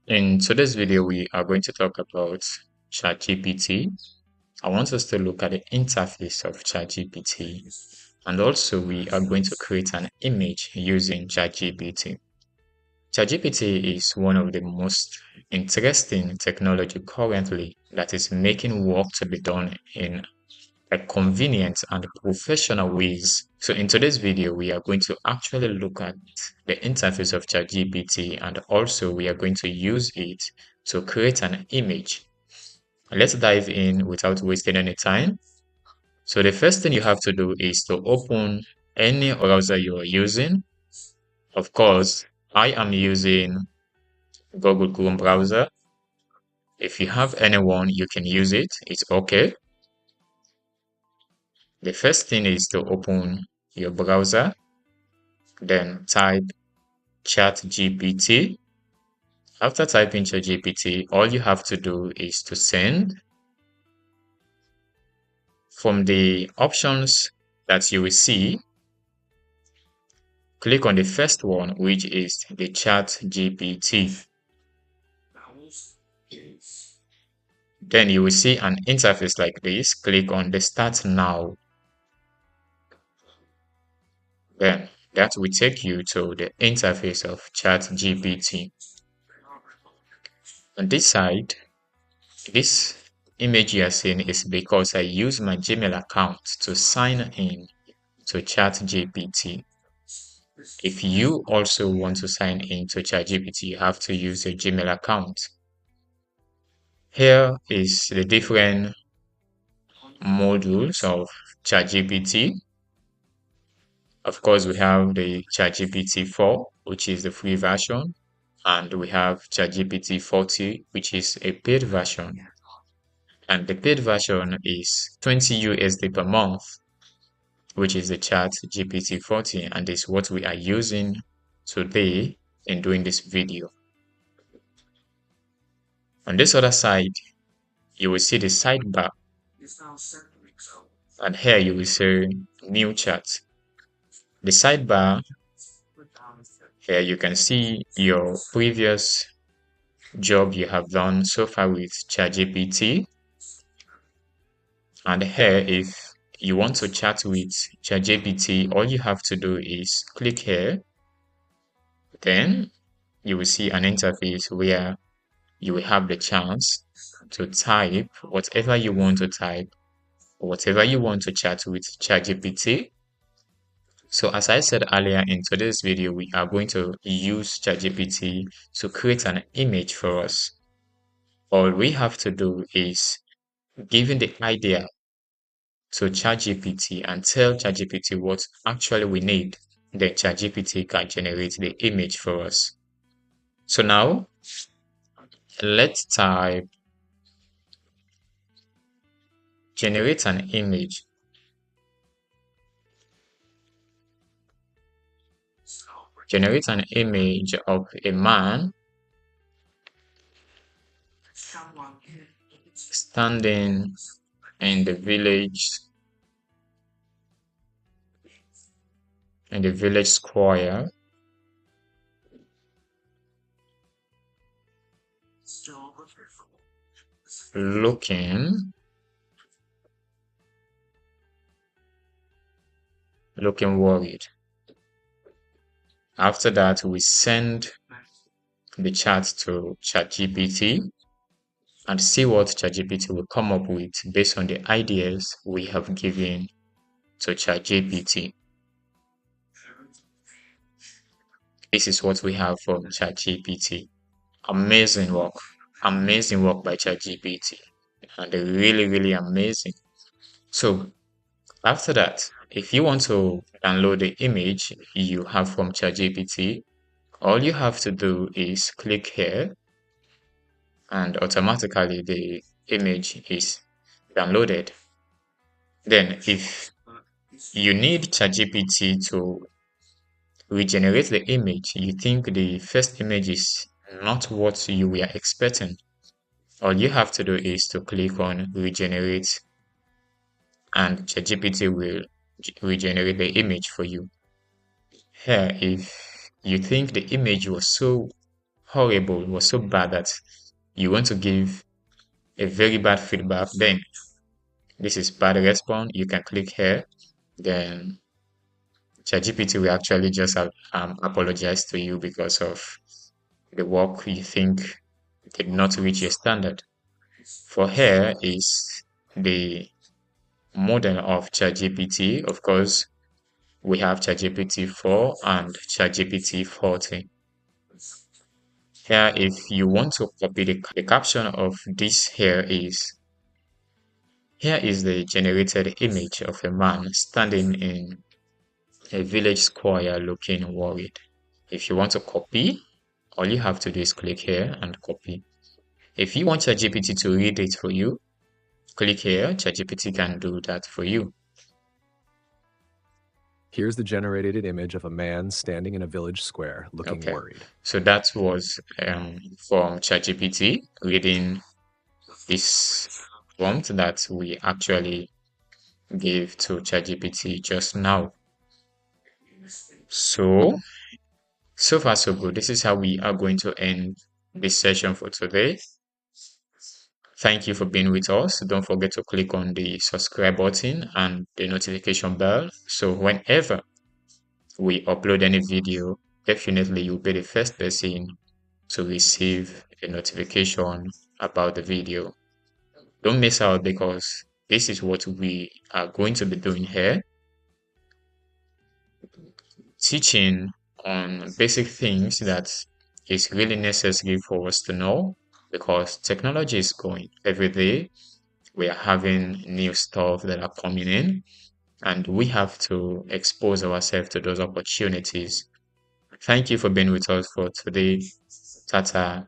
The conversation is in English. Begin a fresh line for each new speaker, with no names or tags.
In today's video, we are going to talk about ChatGPT. I want us to look at the interface of ChatGPT, and also we are going to create an image using ChatGPT. ChatGPT is one of the most interesting technology currently that is making work to be done in a convenient and professional ways. So in today's video, we are going to actually look at the interface of ChatGPT, and also we are going to use it to create an image. Let's dive in without wasting any time. So the first thing you have to do is to open any browser you are using. Of course, I am using Google Chrome browser. If you have anyone, you can use it. It's okay. The first thing is to open your browser, then type ChatGPT. After typing ChatGPT, all you have to do is to send. From the options that you will see, click on the first one, which is the ChatGPT. Then you will see an interface like this. Click on the Start Now. Then that will take you to the interface of ChatGPT. On this side, this image you are seeing is because I use my Gmail account to sign in to ChatGPT. If you also want to sign in to ChatGPT, you have to use your Gmail account. Here is the different modules of ChatGPT. Of course, we have the ChatGPT 4, which is the free version, and we have ChatGPT 40, which is a paid version. And the paid version is 20 USD per month, which is the ChatGPT 40, and is what we are using today in doing this video. On this other side, you will see the sidebar, and here you will see new chat. The sidebar, here you can see your previous job you have done so far with ChatGPT. And here, if you want to chat with ChatGPT, all you have to do is click here. Then you will see an interface where you will have the chance to type whatever you want to type, whatever you want to chat with ChatGPT. So as I said earlier, in today's video, we are going to use ChatGPT to create an image for us. All we have to do is giving the idea to ChatGPT and tell ChatGPT what actually we need. Then ChatGPT can generate the image for us. So now let's type generate an image. Generate an image of a man standing in the village square, looking worried. After that, we send the chat to ChatGPT and see what ChatGPT will come up with based on the ideas we have given to ChatGPT. This is what we have from ChatGPT. Amazing work by ChatGPT, and they're really, really amazing. So after that, if you want to download the image you have from ChatGPT, all you have to do is click here, and automatically the image is downloaded. Then if you need ChatGPT to regenerate the image, you think the first image is not what you were expecting, all you have to do is to click on regenerate, and ChatGPT will regenerate the image for you. Here, if you think the image was so horrible, it was so bad that you want to give a very bad feedback, then this is bad response, you can click here. Then ChatGPT will actually just apologize to you because of the work you think did not reach your standard. For here is the model of ChatGPT. Of course, we have ChatGPT 4 and ChatGPT 14. Here, if you want to copy the caption of this here is the generated image of a man standing in a village square looking worried. If you want to copy, all you have to do is click here and copy. If you want ChatGPT to read it for you, click here. ChatGPT can do that for you.
Here's the generated image of a man standing in a village square looking worried.
So that was from ChatGPT reading this prompt that we actually gave to ChatGPT just now. So far so good. This is how we are going to end this session for today. Thank you for being with us. Don't forget to click on the subscribe button and the notification bell. So whenever we upload any video, definitely you'll be the first person to receive a notification about the video. Don't miss out because this is what we are going to be doing here. Teaching on basic things that is really necessary for us to know because technology is going every day. We are having new stuff that are coming in, and we have to expose ourselves to those opportunities. Thank you for being with us for today. Tata.